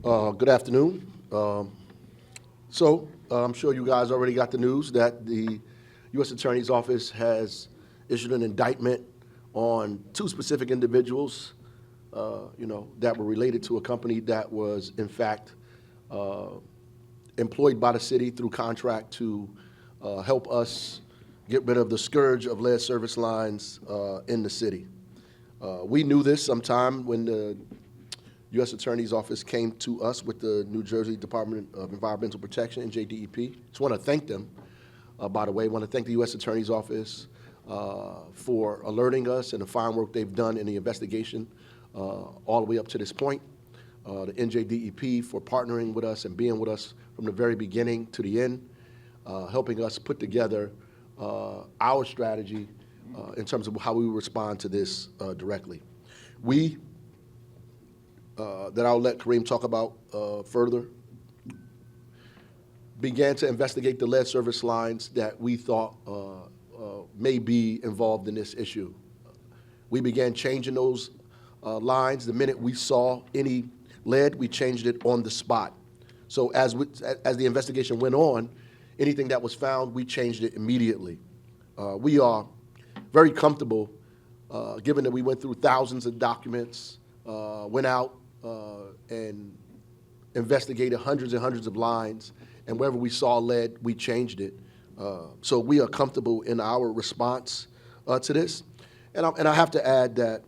Good afternoon. I'm sure you guys already got the news that the U.S. Attorney's Office has issued an indictment on two specific individuals, that were related to a company that was, in fact, employed by the city through contract to help us get rid of the scourge of lead service lines in the city. We knew this sometime when the U.S. Attorney's Office came to us with the New Jersey Department of Environmental Protection, NJDEP. Just want to thank them, by the way. I want to thank the U.S. Attorney's Office for alerting us and the fine work they've done in the investigation all the way up to this point. The NJDEP for partnering with us and being with us from the very beginning to the end, helping us put together our strategy in terms of how we respond to this directly. That I'll let Kareem talk about further, began to investigate the lead service lines that we thought may be involved in this issue. We began changing those lines. The minute we saw any lead, we changed it on the spot. So as the investigation went on, anything that was found, we changed it immediately. We are very comfortable, given that we went through thousands of documents, went out and investigated hundreds and hundreds of lines, and wherever we saw lead, we changed it. So we are comfortable in our response to this. And I have to add that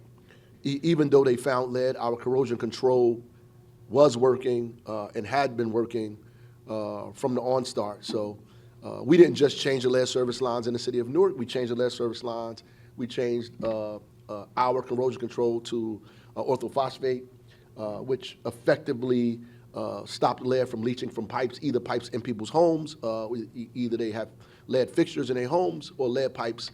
even though they found lead, our corrosion control was working and had been working from the onstart. So we didn't just change the lead service lines in the city of Newark. We changed the lead service lines. We changed our corrosion control to orthophosphate, which effectively stopped lead from leaching from pipes, either pipes in people's homes, either they have lead fixtures in their homes, or lead pipes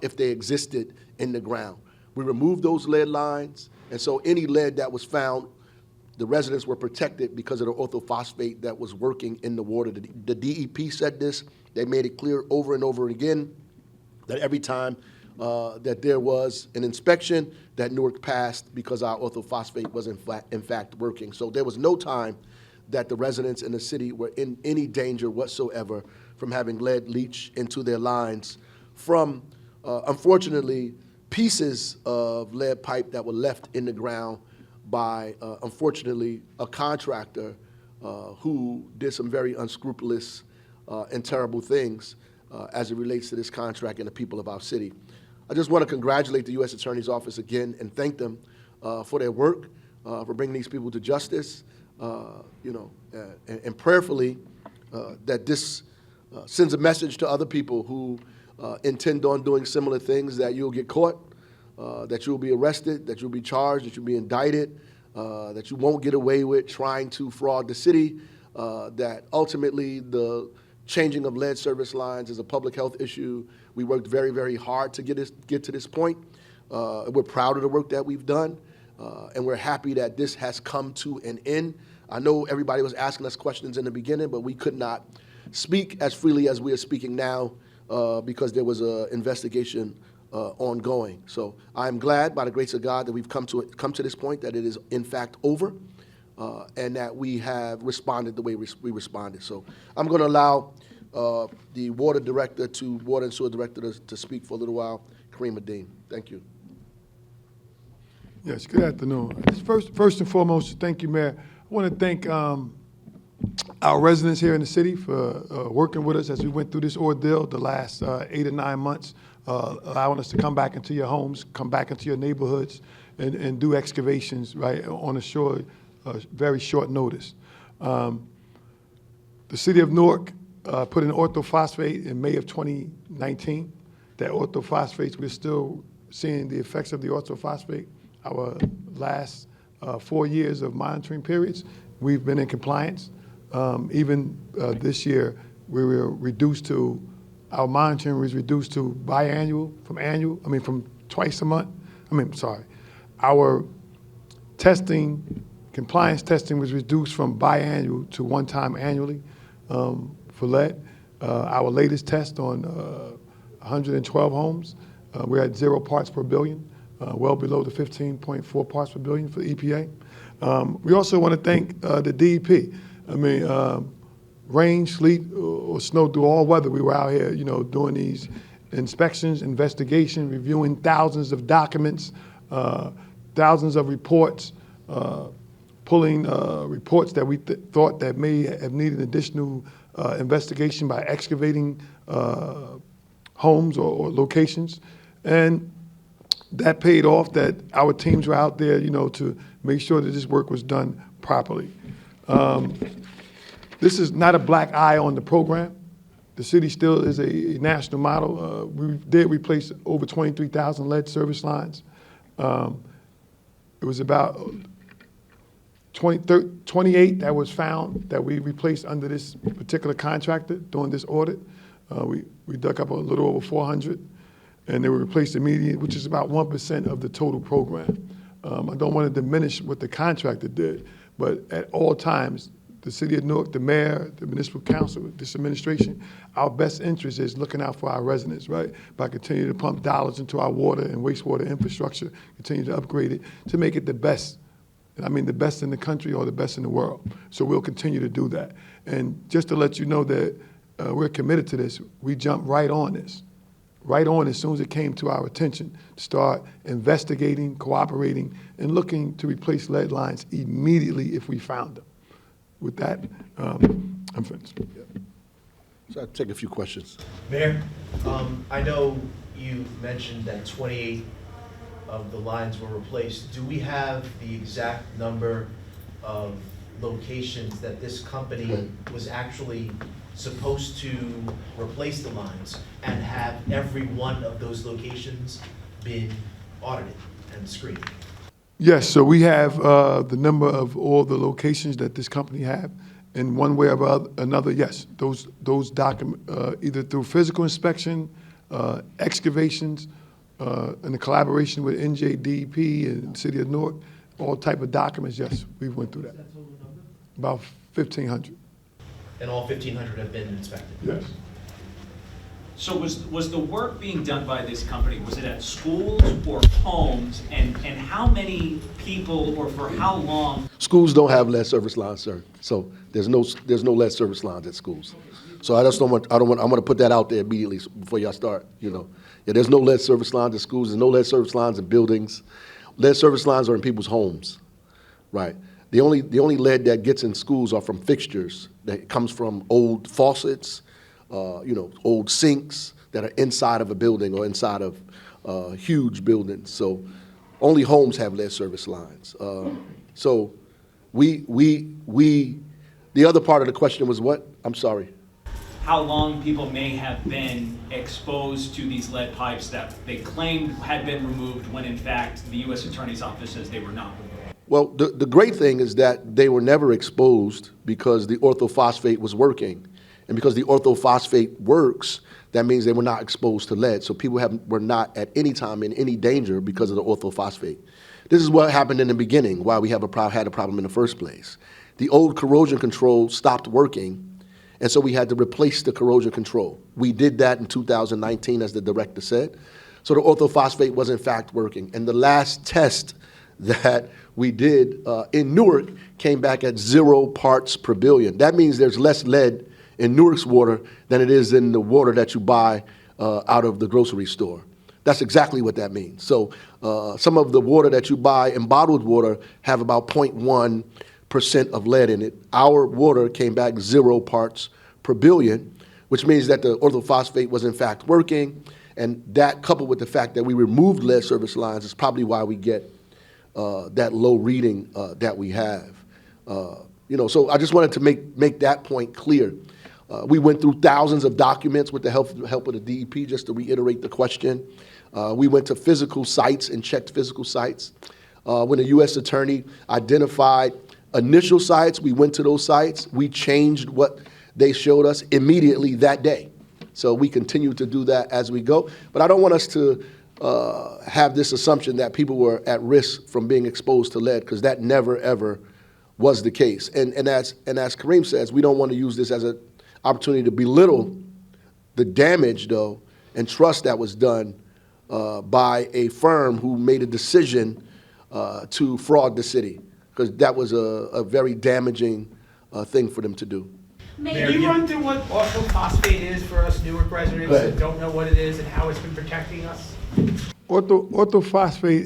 if they existed in the ground. We removed those lead lines, and so any lead that was found, the residents were protected because of the orthophosphate that was working in the water. The DEP said this. They made it clear over and over again that every time that there was an inspection, that Newark passed because our orthophosphate was in fact working. So there was no time that the residents in the city were in any danger whatsoever from having lead leach into their lines from, unfortunately, pieces of lead pipe that were left in the ground by, unfortunately, a contractor who did some very unscrupulous and terrible things as it relates to this contract and the people of our city. I just want to congratulate the U.S. Attorney's Office again and thank them for their work, for bringing these people to justice, and prayerfully that this sends a message to other people who intend on doing similar things, that you'll get caught, that you'll be arrested, that you'll be charged, that you'll be indicted, that you won't get away with trying to fraud the city, that ultimately the changing of lead service lines is a public health issue. We worked very, very hard to get to this point. We're proud of the work that we've done, and we're happy that this has come to an end. I know everybody was asking us questions in the beginning, but we could not speak as freely as we are speaking now because there was an investigation ongoing. So I'm glad, by the grace of God, that we've come to this point, that it is in fact over, and that we have responded the way we responded. So I'm going to allow the water and sewer director to speak for a little while, Kareem Adine. Thank you. Yes, good afternoon. First and foremost, thank you, Mayor. I want to thank our residents here in the city for working with us as we went through this ordeal the last 8 or 9 months, allowing us to come back into your homes, come back into your neighborhoods, and do excavations right on a very short notice. The city of Newark put in orthophosphate in May of 2019. That orthophosphates, we're still seeing the effects of the orthophosphate. Our last 4 years of monitoring periods, we've been in compliance. Even this year, we were reduced to, our monitoring was reduced to biannual from twice a month. Our testing, compliance testing was reduced from biannual to one time annually for lead. Our latest test on 112 homes, we're at 0 parts per billion, well below the 15.4 parts per billion for EPA. We also want to thank the DEP. I mean, rain, sleet, or snow through all weather, we were out here, doing these inspections, investigation, reviewing thousands of documents, thousands of reports, pulling reports that we thought that may have needed additional investigation by excavating homes or locations. And that paid off, that our teams were out there, to make sure that this work was done properly. This is not a black eye on the program. The city still is a national model. We did replace over 23,000 lead service lines. It was about 28 that was found that we replaced under this particular contractor during this audit. We dug up a little over 400, and they were replaced immediately, which is about 1% of the total program. I don't want to diminish what the contractor did, but at all times, the city of Newark, the mayor, the municipal council, this administration, our best interest is looking out for our residents, right? By continuing to pump dollars into our water and wastewater infrastructure, continue to upgrade it to make it the best. And I mean the best in the country or the best in the world. So we'll continue to do that. And just to let you know that we're committed to this, we jumped right on this. Right on as soon as it came to our attention to start investigating, cooperating, and looking to replace lead lines immediately if we found them. With that, I'm finished. So I'll take a few questions. Mayor, I know you mentioned that 28 of the lines were replaced. Do we have the exact number of locations that this company was actually supposed to replace the lines, and have every one of those locations been audited and screened? Yes, so we have the number of all the locations that this company have. In one way or another, yes, those documents, either through physical inspection, excavations, in the collaboration with NJDEP and the City of Newark, all type of documents, yes, we went through that. Is that total number? About 1,500. And all 1,500 have been inspected? Yes. So was the work being done by this company, was it at schools or homes, and how many people or for how long? Schools don't have lead service lines, sir. So there's no lead service lines at schools. So I want to put that out there immediately before y'all start, Yeah, there's no lead service lines at schools, there's no lead service lines in buildings. Lead service lines are in people's homes, right? The only lead that gets in schools are from fixtures that comes from old faucets, old sinks that are inside of a building or inside of huge buildings. So only homes have lead service lines. So the other part of the question was what? I'm sorry. How long people may have been exposed to these lead pipes that they claimed had been removed when in fact the U.S. Attorney's Office says they were not removed? Well, the great thing is that they were never exposed because the orthophosphate was working. And because the orthophosphate works, that means they were not exposed to lead. So people were not at any time in any danger because of the orthophosphate. This is what happened in the beginning, why we had a problem in the first place. The old corrosion control stopped working, and so we had to replace the corrosion control. We did that in 2019, as the director said. So the orthophosphate was in fact working. And the last test that we did in Newark came back at 0 parts per billion. That means there's less lead in Newark's water than it is in the water that you buy out of the grocery store. That's exactly what that means. So some of the water that you buy in bottled water have about 0.1% of lead in it. Our water came back 0 parts per billion, which means that the orthophosphate was in fact working, and that coupled with the fact that we removed lead service lines is probably why we get that low reading that we have. So I just wanted to make that point clear. We went through thousands of documents with the help of the DEP, just to reiterate the question. We went to physical sites and checked physical sites. When the U.S. Attorney identified initial sites, we went to those sites. We changed what they showed us immediately that day. So we continue to do that as we go. But I don't want us to have this assumption that people were at risk from being exposed to lead, because that never, ever was the case. And as Kareem says, we don't want to use this as an opportunity to belittle the damage, though, and trust that was done by a firm who made a decision to fraud the city. because that was a very damaging thing for them to do. Can you run through what orthophosphate is for us Newark residents that don't know what it is and how it's been protecting us? Orthophosphate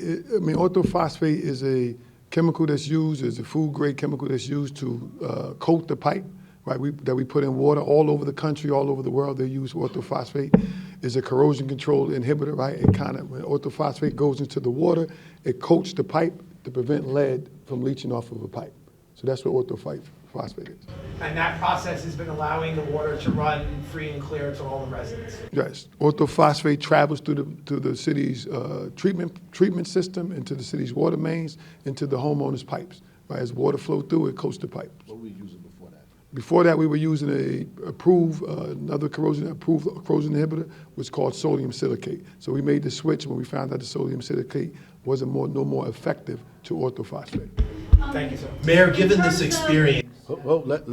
is a chemical that's used, is a food grade chemical that's used to coat the pipe, right? That we put in water all over the country, all over the world. They use orthophosphate. Is a corrosion control inhibitor, right? It when orthophosphate goes into the water, it coats the pipe to prevent lead from leaching off of a pipe. So that's what orthophosphate is. And that process has been allowing the water to run free and clear to all the residents. Yes, orthophosphate travels through the city's treatment system, into the city's water mains, into the homeowners' pipes. Right, as water flow through, it coats the pipe. What were we using before that? Before that, we were using another corrosion inhibitor, which is called sodium silicate. So we made the switch when we found out the sodium silicate wasn't no more effective to orthophosphate. Thank you, sir. Mayor, given this experience, Let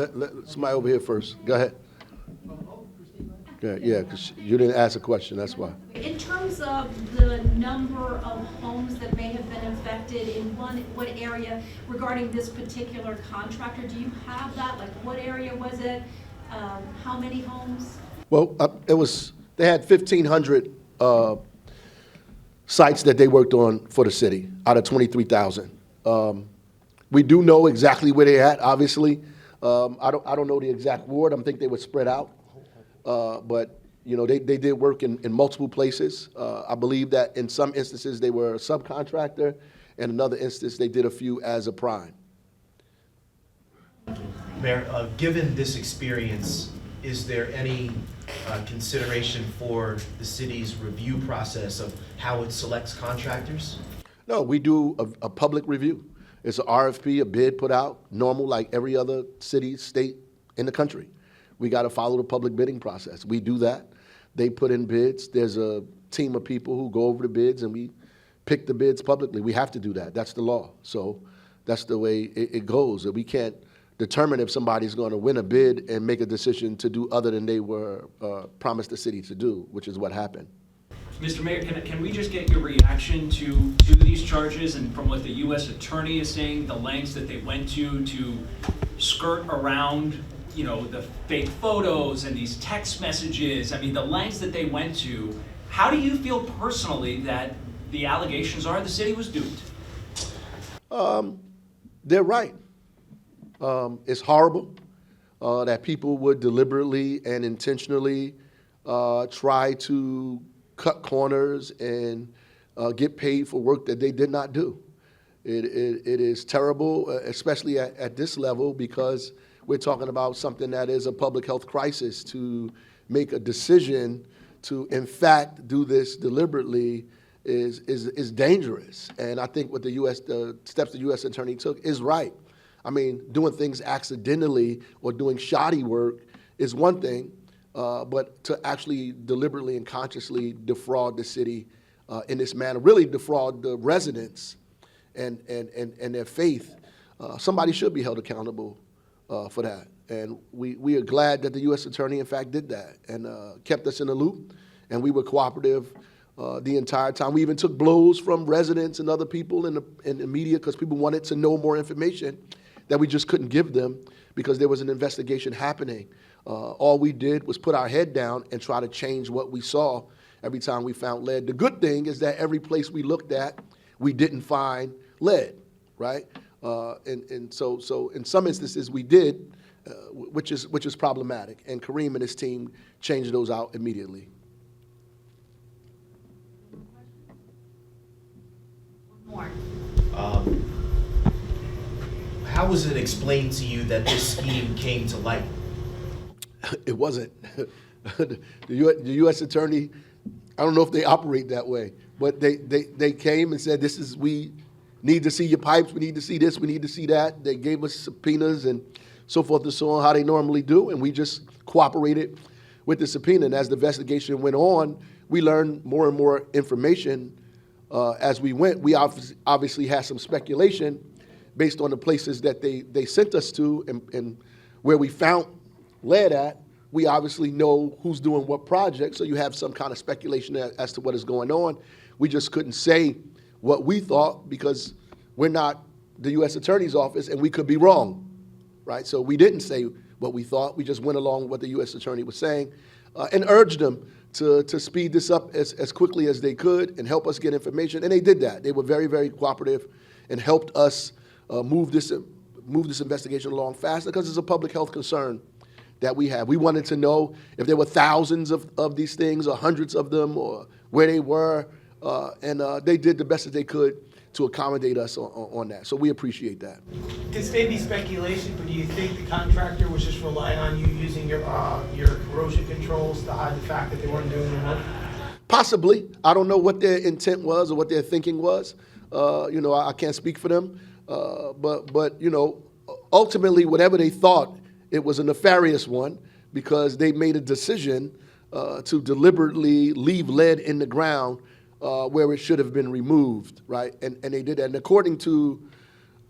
somebody over here first. Go ahead. Yeah, because you didn't ask a question, that's why. In terms of the number of homes that may have been affected in what area regarding this particular contractor, do you have that? Like, what area was it? How many homes? Well, they had 1,500 sites that they worked on for the city out of 23,000. We do know exactly where they're at, obviously. I don't know the exact ward. I think they were spread out. But, they did work in multiple places. I believe that in some instances they were a subcontractor, and another instance they did a few as a prime. Mayor, given this experience, is there any consideration for the city's review process of how it selects contractors? No, we do a public review. It's an RFP, a bid put out, normal like every other city, state in the country. We got to follow the public bidding process. We do that. They put in bids. There's a team of people who go over the bids, and we pick the bids publicly. We have to do that. That's the law. So that's the way it goes. We can't determine if somebody's going to win a bid and make a decision to do other than they were promised the city to do, which is what happened. Mr. Mayor, can we just get your reaction to these charges and from what the U.S. Attorney is saying, the lengths that they went to skirt around, the fake photos and these text messages? I mean, the lengths that they went to. How do you feel personally that the allegations are the city was duped? They're right. It's horrible that people would deliberately and intentionally try to cut corners and get paid for work that they did not do. It is terrible, especially at this level, because we're talking about something that is a public health crisis. To make a decision to, in fact, do this deliberately is dangerous. And I think what the steps the U.S. Attorney took is right. I mean, doing things accidentally or doing shoddy work is one thing, but to actually deliberately and consciously defraud the city in this manner, really defraud the residents and their faith, somebody should be held accountable for that. And we are glad that the U.S. Attorney, in fact, did that and kept us in the loop, and we were cooperative the entire time. We even took blows from residents and other people in the media because people wanted to know more information that we just couldn't give them because there was an investigation happening. All we did was put our head down and try to change what we saw every time we found lead. The good thing is that every place we looked at, we didn't find lead, right? And so in some instances we did, which is problematic. And Kareem and his team changed those out immediately. More. How was it explained to you that this scheme came to light? It wasn't. The U.S. Attorney, I don't know if they operate that way, but they came and said, we need to see your pipes, we need to see this, we need to see that. They gave us subpoenas and so forth and so on, how they normally do, and we just cooperated with the subpoena. And as the investigation went on, we learned more and more information as we went. We obviously had some speculation based on the places that they sent us to and where we found lead at. We obviously know who's doing what project, so you have some kind of speculation as to what is going on. We just couldn't say what we thought because we're not the U.S. Attorney's Office, and we could be wrong, right? So we didn't say what we thought. We just went along with what the U.S. Attorney was saying and urged them to speed this up as quickly as they could and help us get information. And they did that. They were very, very cooperative and helped us move this investigation along faster because it's a public health concern that we have. We wanted to know if there were thousands of these things or hundreds of them or where they were. And they did the best that they could to accommodate us on that. So we appreciate that. This may be speculation, but do you think the contractor was just relying on you using your corrosion controls to hide the fact that they weren't doing their work? Possibly. I don't know what their intent was or what their thinking was. I can't speak for them. But ultimately, whatever they thought, it was a nefarious one because they made a decision to deliberately leave lead in the ground where it should have been removed, right? And they did that. And according to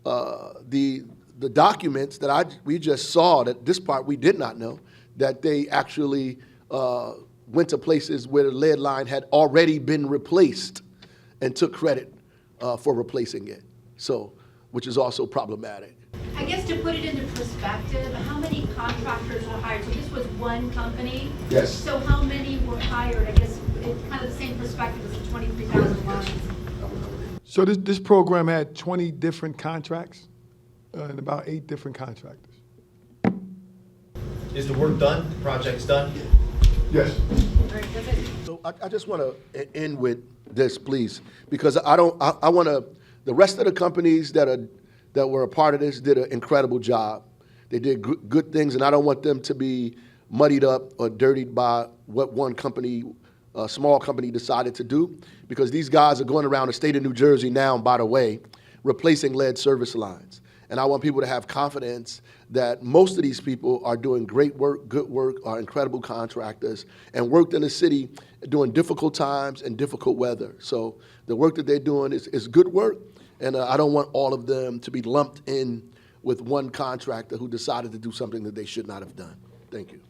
the documents that we just saw, that this part we did not know, that they actually went to places where the lead line had already been replaced and took credit for replacing it. So, which is also problematic. I guess to put it into perspective, how many contractors were hired? So this was one company? Yes. So how many were hired? I guess it's kind of the same perspective as the 23,000 lines. So this program had 20 different contracts and about 8 different contractors. Is the work done? The project's done? Yes. So I just want to end with this, please, because I want to. The rest of the companies that were a part of this did an incredible job. They did good things, and I don't want them to be muddied up or dirtied by what one company, a small company, decided to do, because these guys are going around the state of New Jersey now, by the way, replacing lead service lines. And I want people to have confidence that most of these people are doing great work, good work, are incredible contractors, and worked in the city during difficult times and difficult weather. So the work that they're doing is good work, and I don't want all of them to be lumped in with one contractor who decided to do something that they should not have done. Thank you.